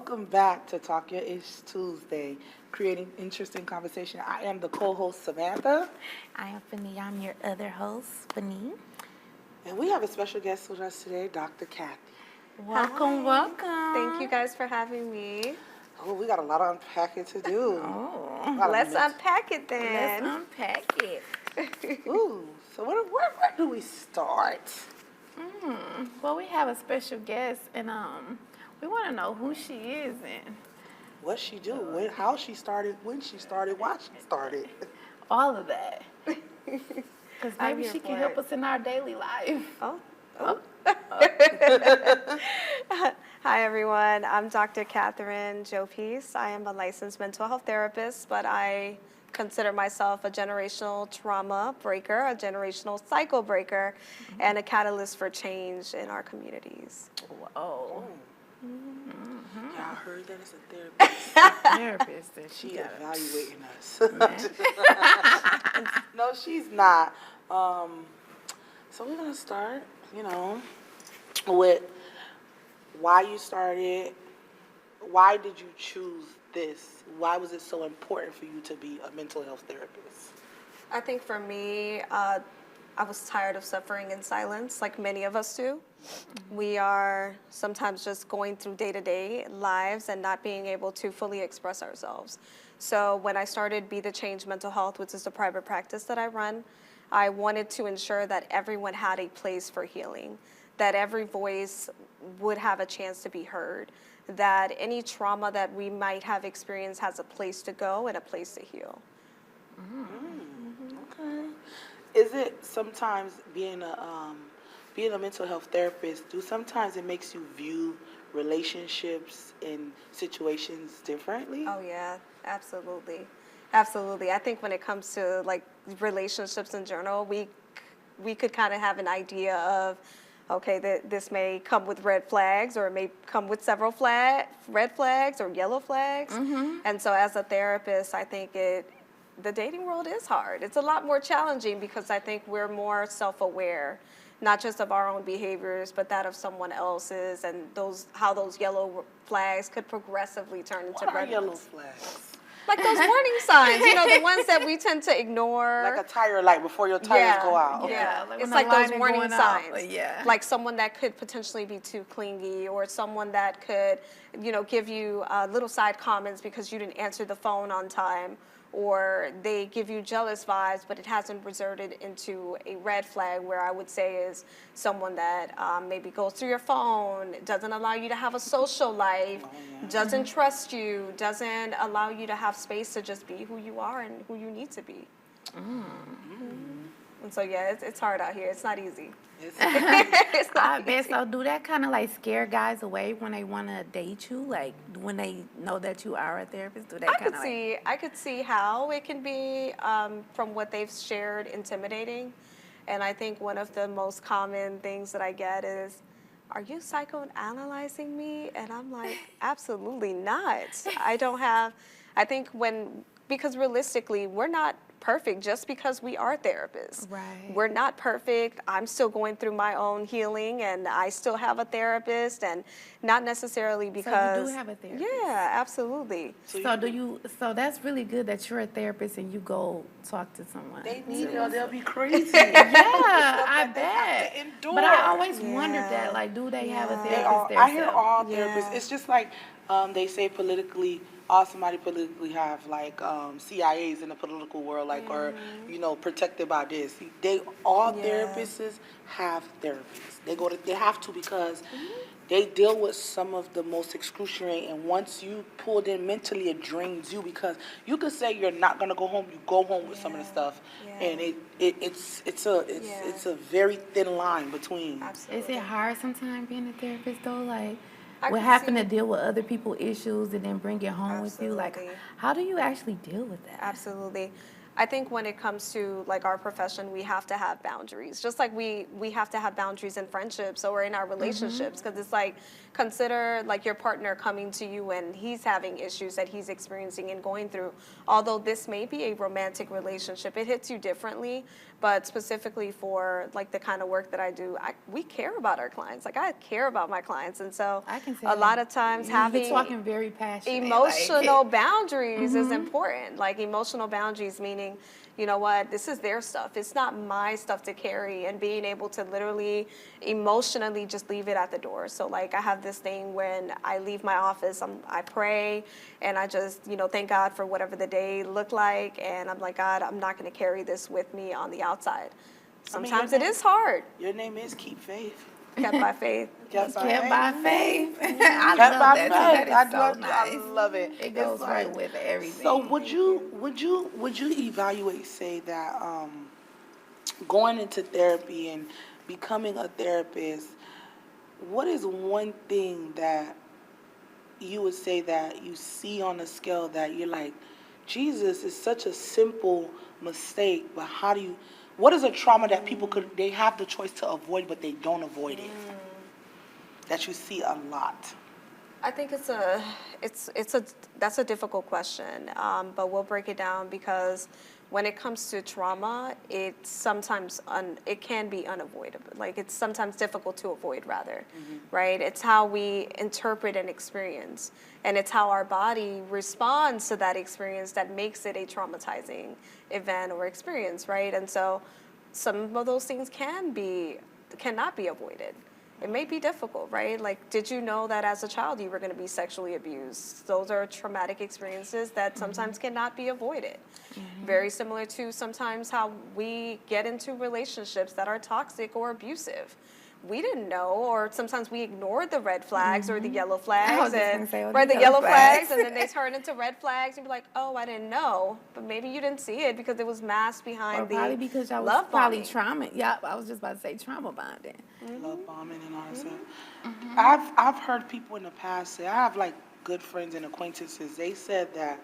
welcome back to Talk Your Ish Tuesday, creating interesting conversation. I am the co-host Samantha, I am Fanny. I'm your other host, Fanny. and we have a special guest with us today, Dr. Kathy. Welcome, welcome. Thank you guys for having me. Oh, we got a lot of unpacking to do. Oh, Let's unpack it then. let's unpack it. Ooh, so where do we start? Well, we have a special guest, and we want to know who she is and What she do? How she started? When she started? Why she started? all of that. Because I'm maybe here she for can help it. us in our daily life. Oh. Hi, everyone. I'm Dr. Catherine Joe Peace. I am a licensed mental health therapist, but I consider myself a generational trauma breaker, a generational cycle breaker, and a catalyst for change in our communities. Whoa. Y'all heard that it's a therapist. Therapist, and She she got evaluating us. No, she's not. So we're gonna start, with why you started. Why did you choose this? Why was it so important for you to be a mental health therapist? I think for me, I was tired of suffering in silence, like many of us do. We are sometimes just going through day-to-day lives and not being able to fully express ourselves. So when I started Be the Change Mental Health, which is the private practice that I run, I wanted to ensure that everyone had a place for healing, that every voice would have a chance to be heard, that any trauma that we might have experienced has a place to go and a place to heal. Okay. Is it sometimes being a mental health therapist? Do sometimes it makes you view relationships and situations differently? Oh yeah, absolutely. Absolutely. I think when it comes to like relationships in general, we could kind of have an idea of, okay, that this may come with red flags or it may come with several red flags or yellow flags. And so as a therapist, I think the dating world is hard. It's a lot more challenging because I think we're more self-aware, not just of our own behaviors, but that of someone else's, and how those yellow flags could progressively turn into What are red yellow ones. flags? Like those warning signs, the ones that we tend to ignore. Like a tire light before your tires go out. Okay. Yeah, like it's when like the those line is warning going out, signs. yeah. Like someone that could potentially be too clingy, or someone that could, give you little side comments because you didn't answer the phone on time, or they give you jealous vibes, but it hasn't resulted into a red flag, where I would say is someone that maybe goes through your phone, doesn't allow you to have a social life, doesn't trust you, doesn't allow you to have space to just be who you are and who you need to be. And so, yeah, it's hard out here. It's not easy. It's not I bet so. Do that kind of like scare guys away when they want to date you? Like when they know that you are a therapist? Do that kind of like? I could see how it can be, from what they've shared, intimidating. And I think one of the most common things that I get is, "Are you psychoanalyzing me?" And I'm like, absolutely not. I think because realistically, we're not perfect just because we are therapists. Right. We're not perfect. I'm still going through my own healing, and I still have a therapist, and not necessarily because. So you do have a therapist? Yeah, absolutely. So that's really good that you're a therapist and you go talk to someone. They need it or they'll be crazy. Yeah, I They have bet. to endure. But I always wondered Yeah. that, like, do they have a Yeah. therapist there? I hear all therapists. Yeah. It's just like they say politically, somebody politically have like CIAs in the political world, like or protected by this. All Yeah. therapists have therapists. They have to because they deal with some of the most excruciating. And once you pulled in mentally, it drains you because you could say you're not gonna go home. You go home with some of the stuff, Yeah. and it's a very thin line between. Absolutely. Is it hard sometimes being a therapist though? Like, I with can having see- to deal with other people's issues and then bring it home with you? Like, Absolutely. how do you actually deal with that? Absolutely. I think when it comes to like our profession, we have to have boundaries. Just like we have to have boundaries in friendships or in our relationships, because it's like, consider like your partner coming to you and he's having issues that he's experiencing and going through. Although this may be a romantic relationship, it hits you differently. But specifically for like the kind of work that I do, we care about our clients. Like I care about my clients, and so I can say a lot of times having you're talking very passionate. emotional boundaries is important. Like emotional boundaries meaning, you know what, this is their stuff. It's not my stuff to carry, and being able to literally emotionally just leave it at the door. So like I have this thing when I leave my office, I pray and I just, thank God for whatever the day looked like. And I'm like, God, I'm not going to carry this with me on the outside. Sometimes it is hard. Your name is Keep Faith. Kept by faith. Kept by Kept faith. by faith. I Kept love by that. faith. That is so I nice. love it. It goes It's right like- with everything. So would you evaluate, say that going into therapy and becoming a therapist, what is one thing that you would say that you see on a scale that you're like, Jesus, is such a simple mistake, but what is a trauma that people they have the choice to avoid, but they don't avoid it? That you see a lot. I think that's a difficult question, but we'll break it down, because when it comes to trauma, it can be unavoidable. Like it's sometimes difficult to avoid, rather, right? It's how we interpret an experience, and it's how our body responds to that experience that makes it a traumatizing event or experience, right? And so some of those things cannot be avoided. It may be difficult, right? Like, did you know that as a child you were going to be sexually abused? Those are traumatic experiences that sometimes cannot be avoided. Very similar to sometimes how we get into relationships that are toxic or abusive. We didn't know, or sometimes we ignored the red flags or the yellow flags, the yellow flags, and then they turn into red flags, and be like, "Oh, I didn't know," but maybe you didn't see it because it was masked behind or probably because I was love probably bombing. trauma. Yeah, I was just about to say trauma bonding. Love bombing and all that stuff. I've heard people in the past say, I have like good friends and acquaintances, they said that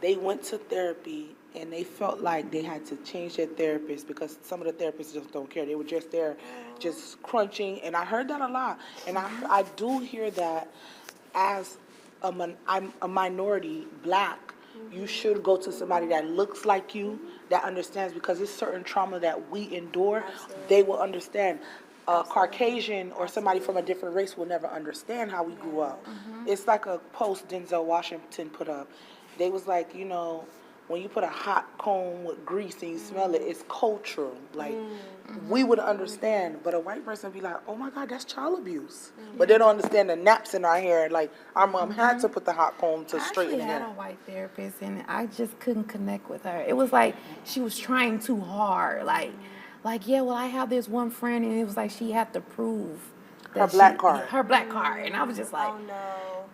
they went to therapy and they felt like they had to change their therapist because some of the therapists just don't care. They were just there, just crunching. And I heard that a lot. And I do hear that as I'm a minority, Black, you should go to somebody that looks like you, that understands, because it's certain trauma that we endure. They will understand. A Caucasian or somebody from a different race will never understand how we grew up. It's like a post Denzel Washington put up. They was like, when you put a hot comb with grease and you smell it, it's cultural. Like, we would understand, but a white person would be like, oh my God, that's child abuse. But they don't understand the naps in our hair. Like, our mom had to put the hot comb to straighten the I actually had hair. a white therapist, and I just couldn't connect with her. It was like she was trying too hard. Like, yeah, well, I have this one friend, and it was like she had to prove Her black card. Her black card, and I was just like, Oh no.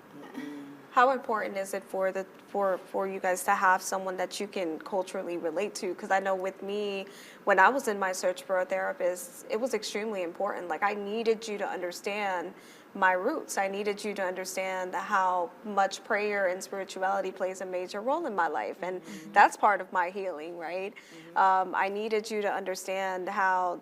How important is it for you guys to have someone that you can culturally relate to? Because I know with me, when I was in my search for a therapist, it was extremely important. Like, I needed you to understand my roots. I needed you to understand how much prayer and spirituality plays a major role in my life, and that's part of my healing, right? I needed you to understand how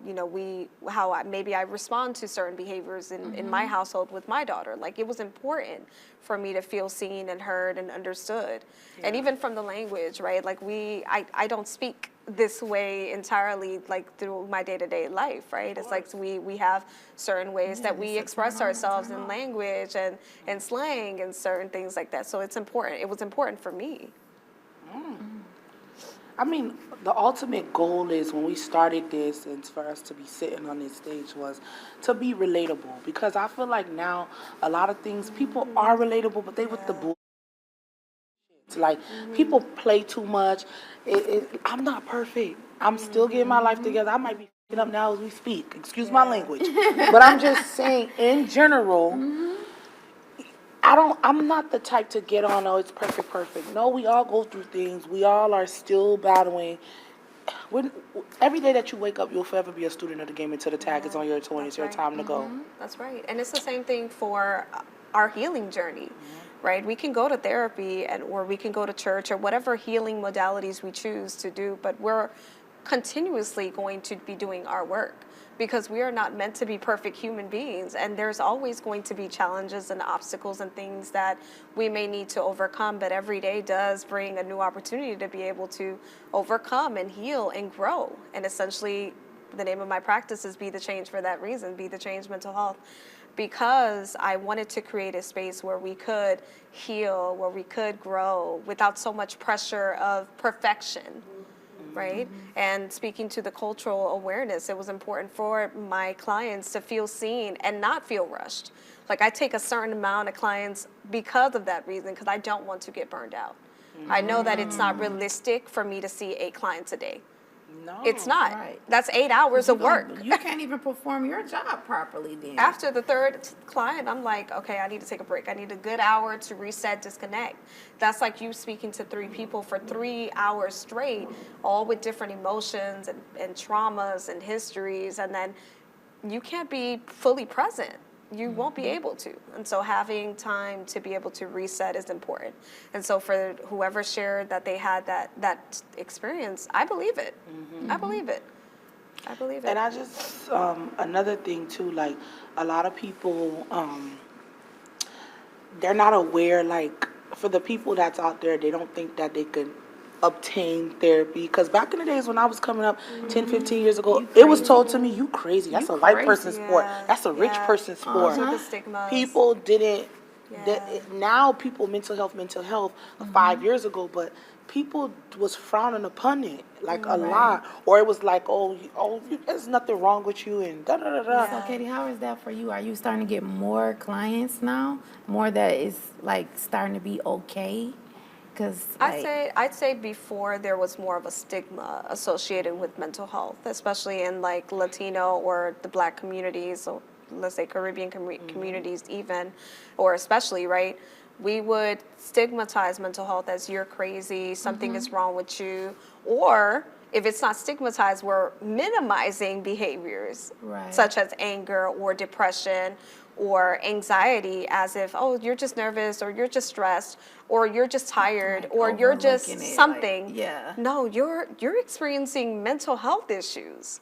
maybe I respond to certain behaviors in my household with my daughter. Like, it was important for me to feel seen and heard and understood, and even from the language, right? Like, I don't speak this way entirely, like through my day-to-day life, right? It's like we have certain ways that we express ourselves in language and slang and certain things like that. So it's important. It was important for me. I mean, the ultimate goal is, when we started this and for us to be sitting on this stage, was to be relatable. Because I feel like now a lot of things, people are relatable, but they with the bull. Like, people play too much. I'm not perfect. I'm still getting my life together. I might be f***ing up now as we speak. Excuse my language. But I'm just saying, in general, I'm not the type to get on, oh, it's perfect. No, we all go through things. We all are still battling. Every day that you wake up, you'll forever be a student of the game until the tag is on your toe and it's your time to go. That's right. And it's the same thing for our healing journey, right? We can go to therapy or we can go to church or whatever healing modalities we choose to do, but we're continuously going to be doing our work because we are not meant to be perfect human beings, and there's always going to be challenges and obstacles and things that we may need to overcome, but every day does bring a new opportunity to be able to overcome and heal and grow. And essentially, the name of my practice is Be the Change for that reason, Be the Change Mental Health, because I wanted to create a space where we could heal, where we could grow without so much pressure of perfection. Right? And speaking to the cultural awareness, it was important for my clients to feel seen and not feel rushed. Like I take a certain amount of clients because of that reason, because I don't want to get burned out. I know that it's not realistic for me to see 8 clients a day. No. It's not. Right. That's 8 hours of work. You can't even perform your job properly then. After the 3rd client, I'm like, okay, I need to take a break. I need a good hour to reset, disconnect. That's like you speaking to 3 people for 3 hours straight, all with different emotions and traumas and histories, and then you can't be fully present. You won't be able to. And so having time to be able to reset is important. And so for whoever shared that they had that experience, I believe it. I believe it. I believe it. And I just, another thing too, like a lot of people, they're not aware, like for the people that's out there, they don't think that they could obtain therapy. Because back in the days when I was coming up 10, 15 years ago, it was told to me, you crazy. That's a white person sport. Yeah, That's a rich yeah. person sport. Those are the stigmas. People didn't, Yeah. now people mental health 5 years ago, but people was frowning upon it like a lot, or it was like, oh, there's nothing wrong with you and da da da da. So, Katie, how is that for you? Are you starting to get more clients now? More that is like starting to be okay? Because I'd say before there was more of a stigma associated with mental health, especially in like Latino or the Black communities, so let's say Caribbean communities even, or especially, right? We would stigmatize mental health as you're crazy, something is wrong with you, or if it's not stigmatized, we're minimizing behaviors Right. such as anger or depression or anxiety, as if, oh, you're just nervous or you're just stressed or you're just tired Like or you're just overlooking it, like, something. yeah. No, you're experiencing mental health issues.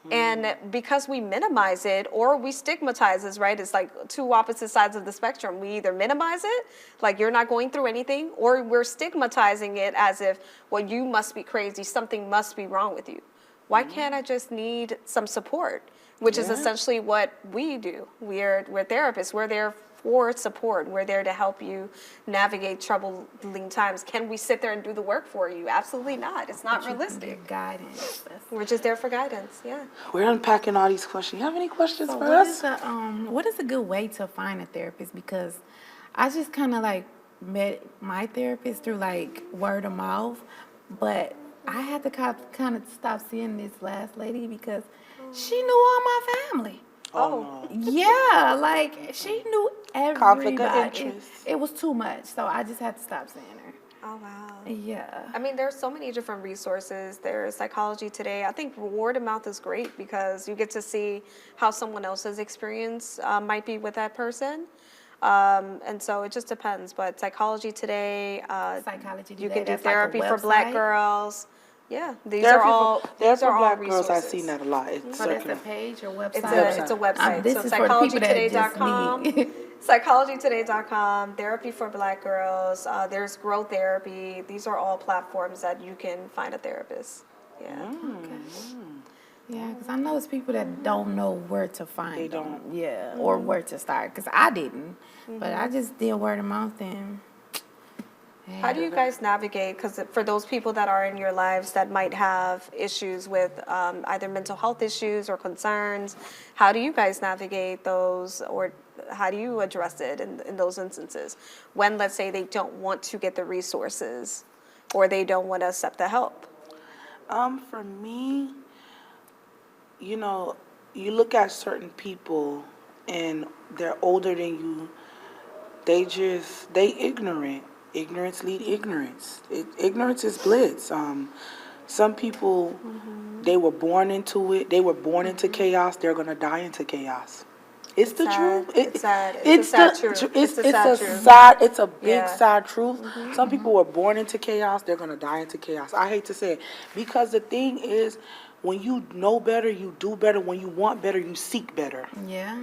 And because we minimize it or we stigmatize it, right? It's like 2 opposite sides of the spectrum. We either minimize it, like you're not going through anything, or we're stigmatizing it as if, well, you must be crazy, something must be wrong with you. Why can't I just need some support? Which is essentially what we do. We're therapists. We're there for support. We're there to help you navigate troubling times. Can we sit there and do the work for you? Absolutely not. It's not realistic. guidance. We're just there for guidance. Yeah. We're unpacking all these questions. You have any questions So for what is us? what is a good way to find a therapist? Because I just kind of like met my therapist through like word of mouth, but I had to kind of stop seeing this last lady because she knew all my family. Oh, no. Yeah, like she knew everybody. Conflict of interest. It was too much, so I just had to stop seeing her. Oh, wow. Yeah. I mean, there's so many different resources. There's Psychology Today. I think word of mouth is great because you get to see how someone else's experience might be with that person. And so it just depends. But Psychology Today, Psychology you Today, can do that's like a therapy for Black website? girls. Yeah, these Therapy are all for, therapy these are for all Black resources. girls, I've seen that a lot. It's So that's a circular. page or website? It's a website. This So is for the people that just psychologytoday.com, me. psychologytoday.com, Therapy for Black Girls. There's Grow Therapy. These are all platforms that you can find a therapist. Yeah. Yeah, because I know it's people that don't know where to find They them. don't. Yeah, or where to start. Because I didn't. But I just did word of mouth and... How do you guys navigate? Because for those people that are in your lives that might have issues with either mental health issues or concerns, how do you guys navigate those, or how do you address it in those instances when, let's say, they don't want to get the resources or they don't want to accept the help? For me, you know, you look at certain people and they're older than you, they ignorant. Ignorance lead ignorance. Ignorance is bliss. Some people, they were born into it. They were born into chaos. They're going to die into chaos. It's the sad. truth. It's sad. It's a sad truth. It's It's a sad a truth. sad. It's a big Yeah. sad truth. Some people were born into chaos. They're gonna die into chaos. I hate to say it because the thing is, when you know better, you do better. When you want better, you seek better. Yeah.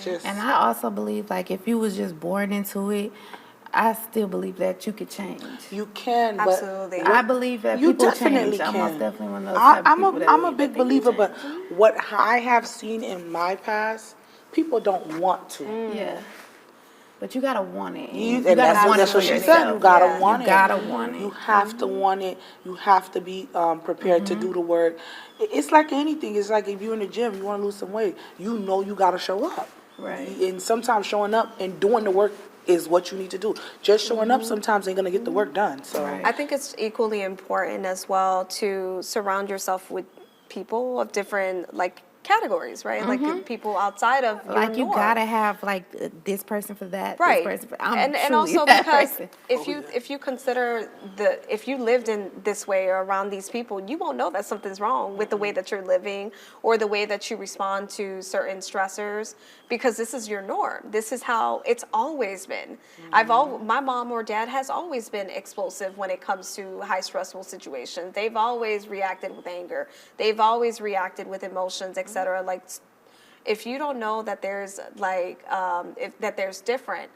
Just And I also believe, like, if you was just born into it, I still believe that you could change. you can, but Absolutely. I believe that you people definitely change. I'm can. most definitely one of those type of I'm people that I'm a believe big that they can believer, but change. what I have seen in my past, people don't want to. Yeah. But you gotta want it. You, You and gotta that's, want that's it what for she yourself. said. You gotta Yeah. want You it. gotta want You it. have to want it. You have to be prepared to do the work. It's like anything. It's like if you're in the gym, you want to lose some weight. You know you gotta show up. Right. And sometimes showing up and doing the work is what you need to do. Just showing up sometimes ain't gonna get the work done. So Right. I think it's equally important as well to surround yourself with people of different like categories, right? Like people outside of your Like you norm. gotta have like this person for that. Right. This person for, I'm and truly also that because person. if you consider if you lived in this way or around these people, you won't know that something's wrong with the way that you're living or the way that you respond to certain stressors because this is your norm. This is how it's always been. My mom or dad has always been explosive when it comes to high stressful situations. They've always reacted with anger. They've always reacted with emotions, etc. Like if you don't know that there's like that there's different,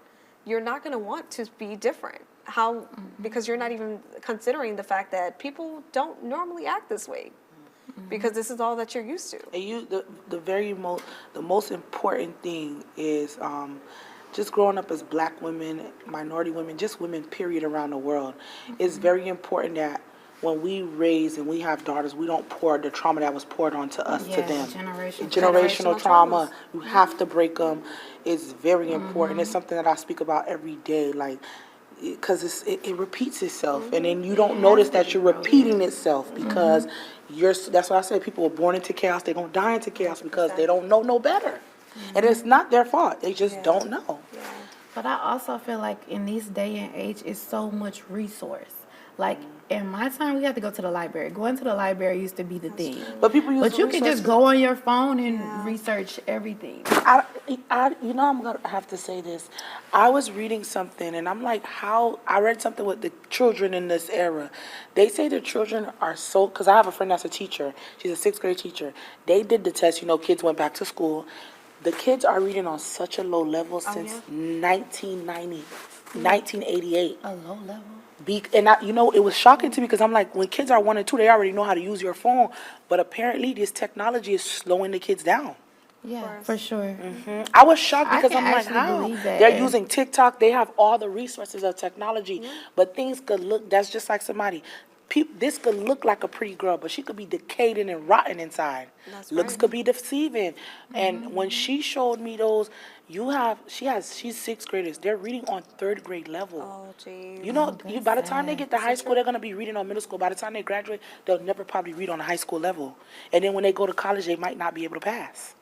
you're not going to want to be different. How? Because you're not even considering the fact that people don't normally act this way, because this is all that you're used to. and the most important thing is just growing up as black women, minority women, just women period around the world. It's very important that when we raise and we have daughters, we don't pour the trauma that was poured onto us to Yeah, them. generational Generational trauma. traumas. You have to break them. It's very important. It's something that I speak about every day, like, because it repeats itself, and then you don't notice that you're repeating itself because that's why I say people are born into chaos. They're gonna die into chaos because they don't know no better, and it's not their fault. They just don't know. But I also feel like in this day and age, it's so much resource. Like in my time, we had to go to the library. Going to the library used to be the thing. But people use But you can just resources- go on your phone and research everything. you know, I'm gonna have to say this. I was reading something, and I'm like, I read something with the children in this era. They say the children are so, because I have a friend that's a teacher. She's a 6th grade teacher. They did the test. You know, kids went back to school. The kids are reading on such a low level since 1990, 1988. A low level. You know, it was shocking to me because I'm like, when kids are 1 and 2, they already know how to use your phone. But apparently, this technology is slowing the kids down. Yeah, for sure. I was shocked I because can I'm like, actually how? believe that. They're using TikTok. They have all the resources of technology. But things could look, that's just like somebody. This could look like a pretty girl, but she could be decaying and rotten inside. That's Looks right. could be deceiving. And when she showed me those, she's 6th graders. They're reading on 3rd grade level. Oh, geez. You know, that's by the time they sad. get to high school, they're going to be reading on middle school. By the time they graduate, they'll never probably read on a high school level. And then when they go to college, they might not be able to pass.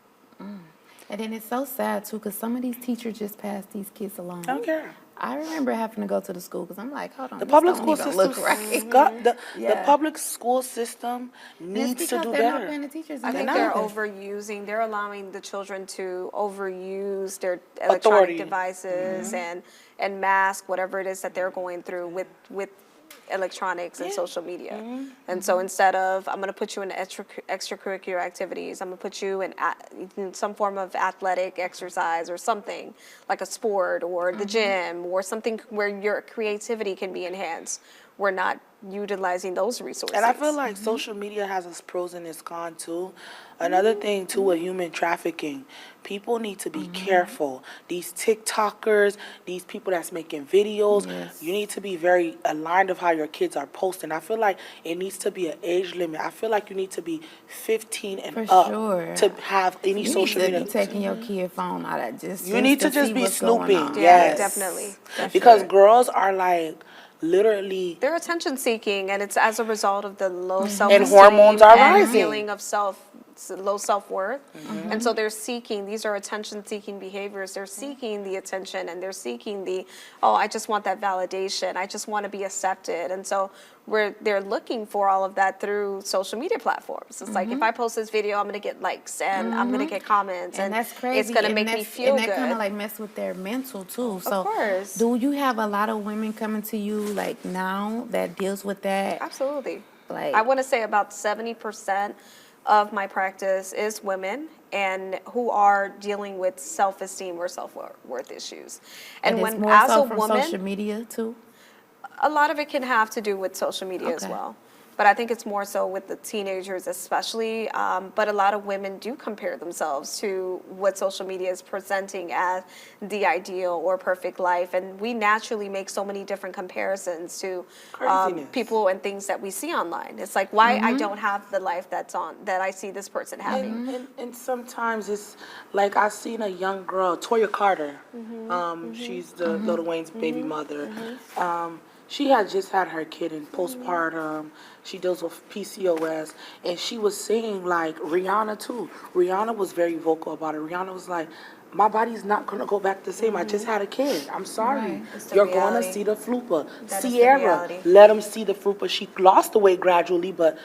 And then it's so sad too, because some of these teachers just pass these kids along. I don't care. I remember having to go to the school because I'm like, hold on, The this public don't school even system, look right. the Yeah. public school system It's needs to because do they're not better. paying the teachers. I think enough. they're overusing. They're allowing the children to overuse their electronic Authority. devices and mask whatever it is that they're going through with electronics and social media. And so instead of, I'm going to put you in extracurricular activities, I'm going to put you in some form of athletic exercise or something like a sport or the gym or something where your creativity can be enhanced. We're not utilizing those resources. And I feel like social media has its pros and its cons too. Another thing too with human trafficking, people need to be careful. These TikTokers, these people that's making videos, Yes. you need to be very aligned of how your kids are posting. I feel like it needs to be an age limit. I feel like you need to be 15 and For up sure. to have any You social need to media. be taking your kid phone out of You need to just see be what's going snooping. on. Yeah, Yes. definitely. Because girls are like literally They're attention seeking, and it's as a result of the low Mm-hmm. self-esteem hormones are and rising. feeling of low self-worth. And so they're seeking, these are attention-seeking behaviors. They're seeking the attention, and they're seeking the, oh, I just want that validation. I just want to be accepted. And so they're looking for all of that through social media platforms. It's like, if I post this video, I'm going to get likes, and I'm going to get comments, and that's crazy. it's going to make me feel and good. that kind of like mess with their mental too. So course. do you have a lot of women coming to you like now that deals with that? Absolutely. Like, I want to say about 70% of my practice is women, and who are dealing with self-esteem or self-worth issues. And it's when, more as so a from woman, social media too. a lot of it can have to do with social media as Okay. well. But I think it's more so with the teenagers especially. But a lot of women do compare themselves to what social media is presenting as the ideal or perfect life. And we naturally make so many different comparisons to Craziness. people and things that we see online. It's like, why I don't have the life that I see this person having. And sometimes it's like I seen a young girl, Toya Carter. She's the Lil Wayne's baby mother. She had just had her kid in postpartum. She deals with PCOS, and she was saying like Rihanna too. Rihanna was very vocal about it. Rihanna was like, "My body's not gonna go back the same. I just had a kid. I'm sorry. Right. It's the You're reality. gonna see the frupa." That is the Sierra, reality. let them see the frupa. She lost the weight gradually, but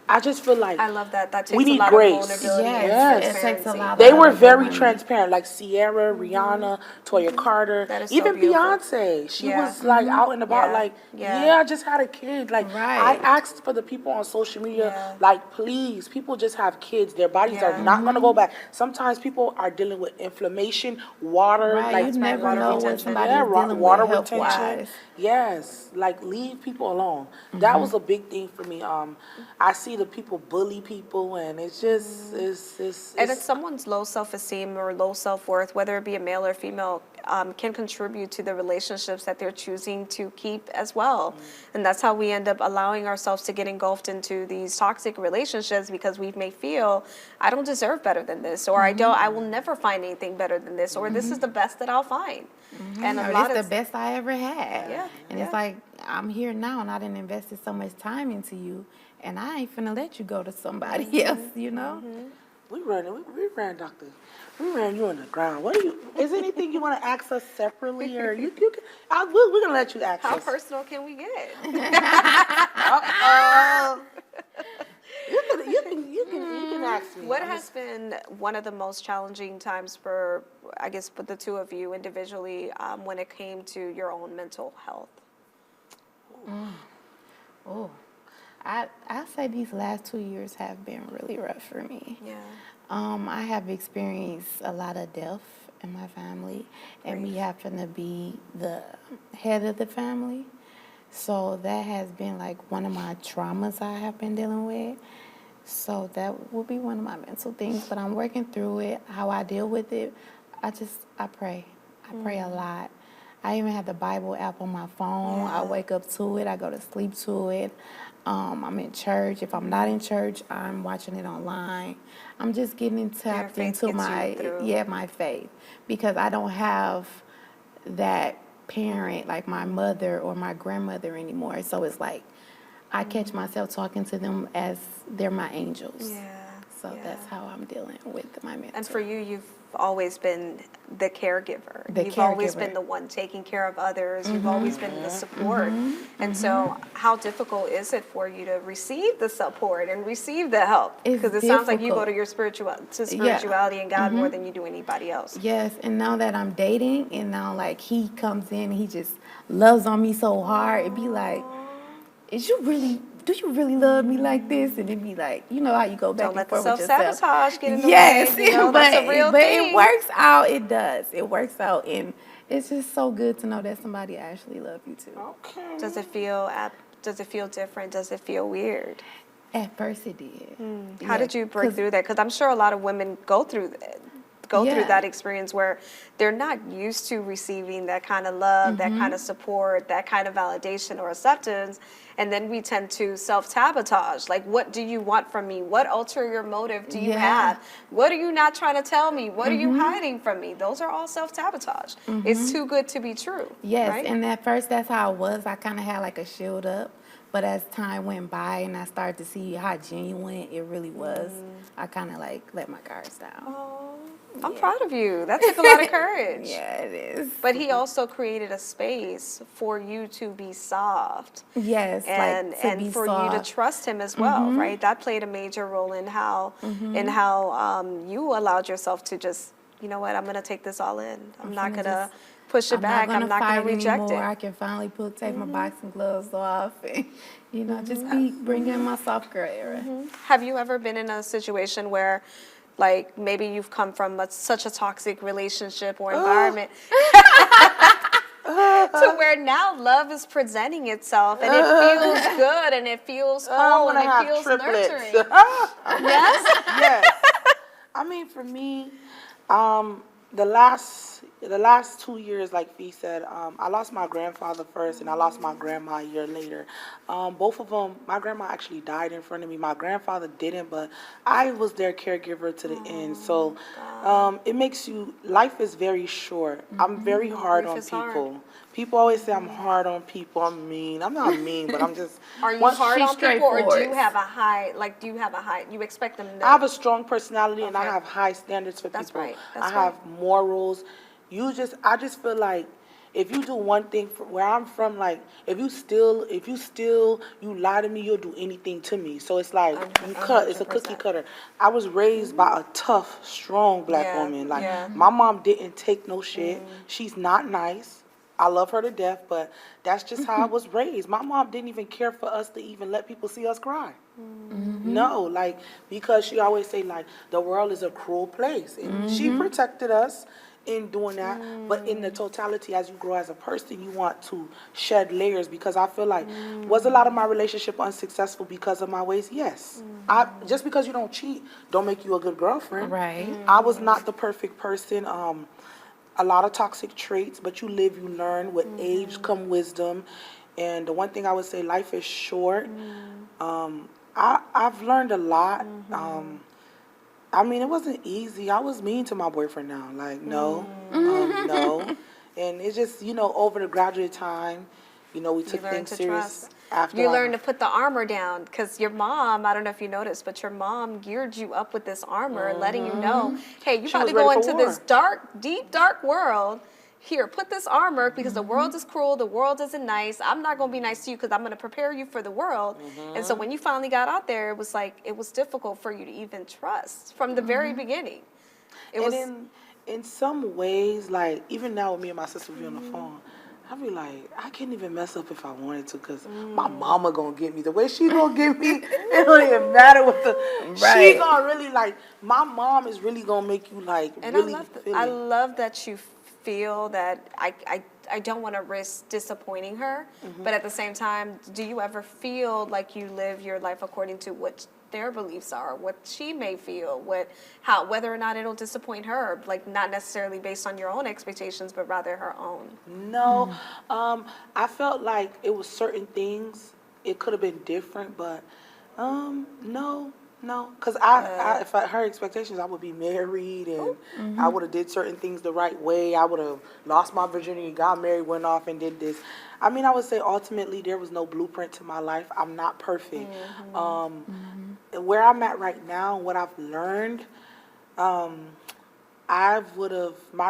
I just feel like I love that. That takes we need a lot grace. of vulnerability Yes, and Yes. it takes a transparency. lot. They were of very women. transparent, like Sierra, Rihanna, Toya Carter, That is so even beautiful. Beyonce. She Yeah. was like out and about, Yeah. like, Yeah. yeah, I just had a kid. Like, Right. I asked for the people on social media, Yeah. like, please, people just have kids. Their bodies are Yeah. not gonna go back. Sometimes people are dealing with inflammation, water, Right, like you never water know what retention. somebody's yeah, dealing water with health retention. wise. Yes, like leave people alone. That was a big thing for me. I see the people bully people, and it's just And if someone's low self-esteem or low self-worth, whether it be a male or female, can contribute to the relationships that they're choosing to keep as well. And that's how we end up allowing ourselves to get engulfed into these toxic relationships, because we may feel, I don't deserve better than this, or I will never find anything better than this, or this is the best that I'll find. And a Or lot this of the best I ever had. Yeah, And yeah. it's like, I'm here now and I didn't invested so much time into you, and I ain't finna let you go to somebody else, you know? we ran, doctor. We ran you on the ground. What do you? Is there anything you want to ask us separately, or you can? We're gonna let you ask how us. personal can we get? You can ask me. What has been one of the most challenging times for, I guess, for the two of you individually, when it came to your own mental health? Oh, I say these last 2 years have been really rough for me. Yeah. I have experienced a lot of death in my family, and me having to be the head of the family. So that has been like one of my traumas I have been dealing with. So that will be one of my mental things, but I'm working through it. How I deal with it, I pray. I pray a lot. I even have the Bible app on my phone. I wake up to it. I go to sleep to it. I'm in church. If I'm not in church, I'm watching it online. I'm just getting tapped faith into gets you my through. my faith, because I don't have that parent like my mother or my grandmother anymore. So it's like I catch myself talking to them as they're my angels. Yeah. So yeah. that's how I'm dealing with my mental. And for you, you've always been the caregiver. The You've always caregiver. been the one taking care of others. You've always been the support. And so how difficult is it for you to receive the support and receive the help? It's Because it sounds like you go difficult. to spirituality and God more than you do anybody else. Yes, and now that I'm dating, and now like he comes in, he just loves on me so hard. It'd be like, do you really love me like this? And it'd be like, you know how you go back Don't let and the forth with yourself. self-sabotage get in the Yes, way. You know, but, that's a real but thing. it works out. It does. It works out, and it's just so good to know that somebody actually loves you too. Okay. Does it feel different? Does it feel weird? At first, it did. How did you break through that? Because I'm sure a lot of women go through go through Yeah. that experience where they're not used to receiving that kind of love, that kind of support, that kind of validation or acceptance. And then we tend to self-sabotage. Like, what do you want from me? What ulterior motive do you Yeah. have? What are you not trying to tell me? What are you hiding from me? Those are all self-sabotage. It's too good to be true. Yes, right? and at first that's how it was. I kind of had like a shield up, but as time went by and I started to see how genuine it really was, I kind of like let my guards down. Oh, I'm proud of you. That took a lot of courage. Yeah, it is. But he also created a space for you to be soft. Yes, And like to be for you soft. to trust him as well, right? That played a major role in how you allowed yourself to just, you know what, I'm gonna take this all in. I'm not finna gonna just- push it back. I'm not gonna fight reject anymore. I it. can finally take my boxing gloves off and, just bring in my soft girl era. Have you ever been in a situation where, like, maybe you've come from such a toxic relationship or environment to where now love is presenting itself and it feels good and it feels I'm whole gonna and it have feels triplets. nurturing? Yes. Yes. I mean, for me, the last 2 years, like Fee said, I lost my grandfather first, and I lost my grandma a year later. Both of them, my grandma actually died in front of me. My grandfather didn't, but I was their caregiver to the end. So it makes life is very short. I'm very hard Life on is hard. people. People always say I'm hard on people. I'm mean. I'm not mean, but I'm just. Are you once hard she's on people, or do you straightforward. have a high? Like, do you have a high? You expect them to. I have a strong personality and I Okay. have high standards for That's people. right. That's I have morals. I just feel like if you do one thing where I'm from, like if you steal, you lie to me, you'll do anything to me. So it's like it's a cookie 100%. cutter. I was raised by a tough, strong black Yeah, woman. Like yeah. my mom didn't take no shit. She's not nice. I love her to death, but that's just how I was raised. My mom didn't even care for us to even let people see us cry. No, like, because she always say, like, the world is a cruel place. And she protected us in doing that. But in the totality, as you grow as a person, you want to shed layers, because I feel like, was a lot of my relationship unsuccessful because of my ways? Yes. Just because you don't cheat don't make you a good girlfriend. Right. I was not the perfect person. A lot of toxic traits, but you live, you learn. With age come wisdom. And the one thing I would say, life is short. I've learned a lot. I mean, it wasn't easy. I was mean to my boyfriend now. Like, no, no. And it's just, over the graduate time, we took learn things to serious. trust. After You I- learn to put the armor down, because your mom, I don't know if you noticed, but your mom geared you up with this armor, letting you know, hey, you're She about was to go ready for into this war. dark, deep, dark world. Here, put this armor, because the world is cruel, the world isn't nice. I'm not going to be nice to you because I'm going to prepare you for the world. And so when you finally got out there, it was difficult for you to even trust from the very beginning. It was. And in some ways, like, even now with me and my sister be on the phone, I be like, I can't even mess up if I wanted to, because my mama gonna get me. The way she gonna get me, it don't even matter what she Right. gonna really, like, my mom is really gonna make you, like, And really I feel it. love that you feel that I don't want to risk disappointing her, but at the same time, do you ever feel like you live your life according to what their beliefs are, what she may feel, whether or not it'll disappoint her, like not necessarily based on your own expectations, but rather her own? No, I felt like it was certain things, it could have been different, but no, because if I her expectations, I would be married, and I would have did certain things the right way. I would have lost my virginity, got married, went off and did this. I mean, I would say ultimately there was no blueprint to my life. I'm not perfect. Where I'm at right now, what I've learned, my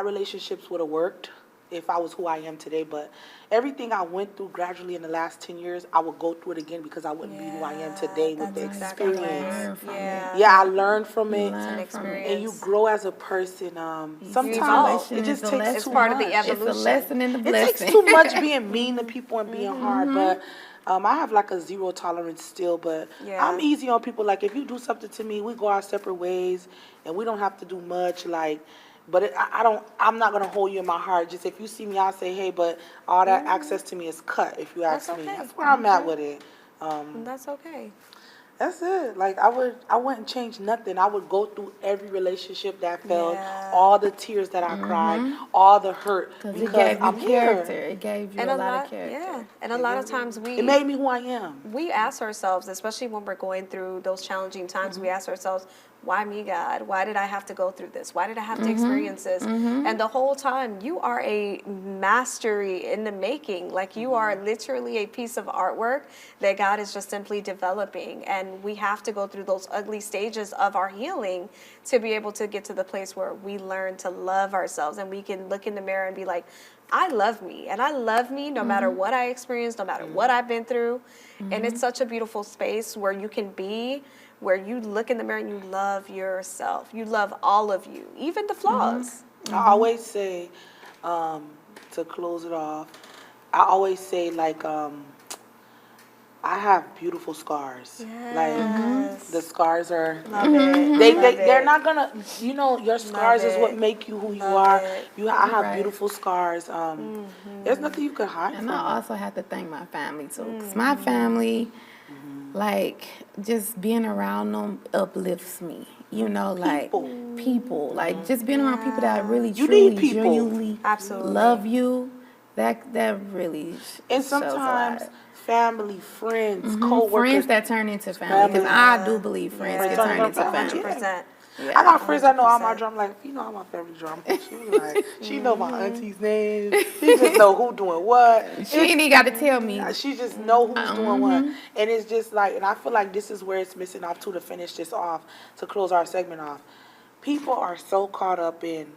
relationships would have worked if I was who I am today, but everything I went through gradually in the last 10 years, I would go through it again, because I wouldn't be who I am today with the That's exactly experience. right. Yeah. Yeah, I learned from it, It's an experience. and you grow as a person. evolve. Sometimes it just takes It's too part of much. the evolution. It's a lesson in the It blessing. takes too much being mean to people and being hard, but I have like a zero tolerance still, but Yeah. I'm easy on people. Like, if you do something to me, we go our separate ways, and we don't have to do much, like, but I'm not going to hold you in my heart. Just if you see me, I'll say, hey, but all that access to me is cut, if you ask That's me. okay. That's where I'm at with it. That's okay. That's it. Like I wouldn't change nothing. I would go through every relationship that failed, Yeah. all the tears that I cried, all the hurt, Because it because gave you I'm character. here. It gave you And a lot of character. yeah, and a lot of times It made me who I am. we ask ourselves, especially when we're going through those challenging times, we ask ourselves, why me, God? Why did I have to go through this? Why did I have to experience this? And the whole time, you are a mastery in the making. Like, you are literally a piece of artwork that God is just simply developing. And we have to go through those ugly stages of our healing to be able to get to the place where we learn to love ourselves and we can look in the mirror and be like, I love me, and I love me no matter what I experience, no matter what I've been through. And it's such a beautiful space where you can be, where you look in the mirror and you love yourself. You love all of you, even the flaws. I always say, to close it off, I always say, like, I have beautiful scars. Like, Yes. the scars are, Love it. they're not gonna, your scars is what it. make you who you Love are. it. I have Right. beautiful scars. There's nothing you can hide And from. I also have to thank my family too, because my family, like, just being around them uplifts me. You know, like people, like just being around people that really, You truly, need people. genuinely Absolutely. love you. That really And shows a lot. sometimes family, friends, co-workers. Friends that turn into family, because I do believe friends Yeah. can turn into Yeah. family. 100%. Yeah. I got friends that know all my 100%. drum. Like, I'm my family drum. She was like, she know my auntie's name. She just know who doing what. She ain't even got to tell me. She just know who's doing what. And it's just like, and I feel like this is where it's missing off too, to finish this off, to close our segment off. People are so caught up in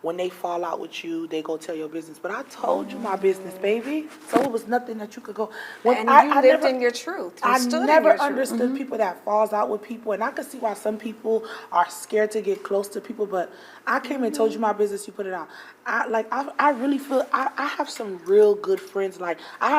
when they fall out with you, they go tell your business. But I told you my business, baby. So it was nothing that you could go. When And I you lived never- in your truth. You I stood in never your truth. understood people that falls out with people, and I could see why some people are scared to get close to people. But I came and told you my business. You put it out. I really feel I have some real good friends. Like I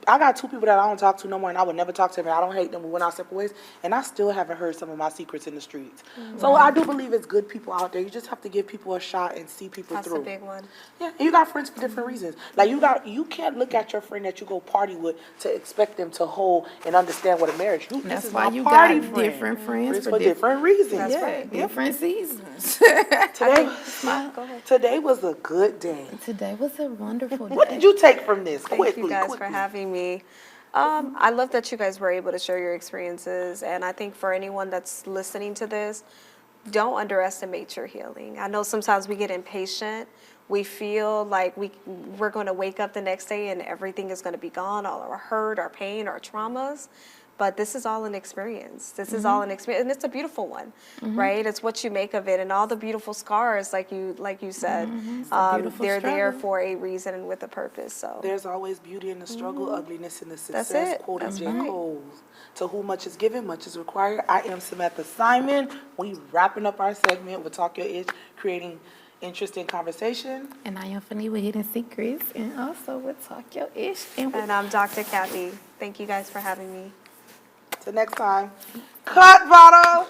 got two people that I don't talk to no more, and I would never talk to them. And I don't hate them. We went our separate ways, and I still haven't heard some of my secrets in the streets. So I do believe it's good people out there. You just have to give people a shot and see people That's through. a big one. Yeah, and you got friends for different reasons. Like you can't look at your friend that you go party with to expect them to hold and understand what a marriage. This That's is why my you party got friend. different friends for different reasons. That's yeah, right. different seasons. Today, Go ahead. today was a good day. Today was a wonderful day. What did you take from this? Thank Quickly, you guys quickly. for having me. I love that you guys were able to share your experiences, and I think for anyone that's listening to this, don't underestimate your healing. I know sometimes we get impatient. We feel like we're going to wake up the next day and everything is going to be gone, all our hurt, our pain, our traumas. But this is all an experience. This is all an experience, and it's a beautiful one, right? It's what you make of it, and all the beautiful scars, like you said, beautiful they're there struggle. for a reason and with a purpose. So There's always beauty in the struggle, ugliness in the That's success. it. Quoting That's J. right. Cole. To whom much is given, much is required. I am Samantha Simon. We wrapping up our segment with Talk Your Ish, creating interesting conversation. And I am Fanny with Hidden Secrets, and also with Talk Your Ish. And with And I'm Dr. Kathy. Thank you guys for having me. Till next time. Cut bottle.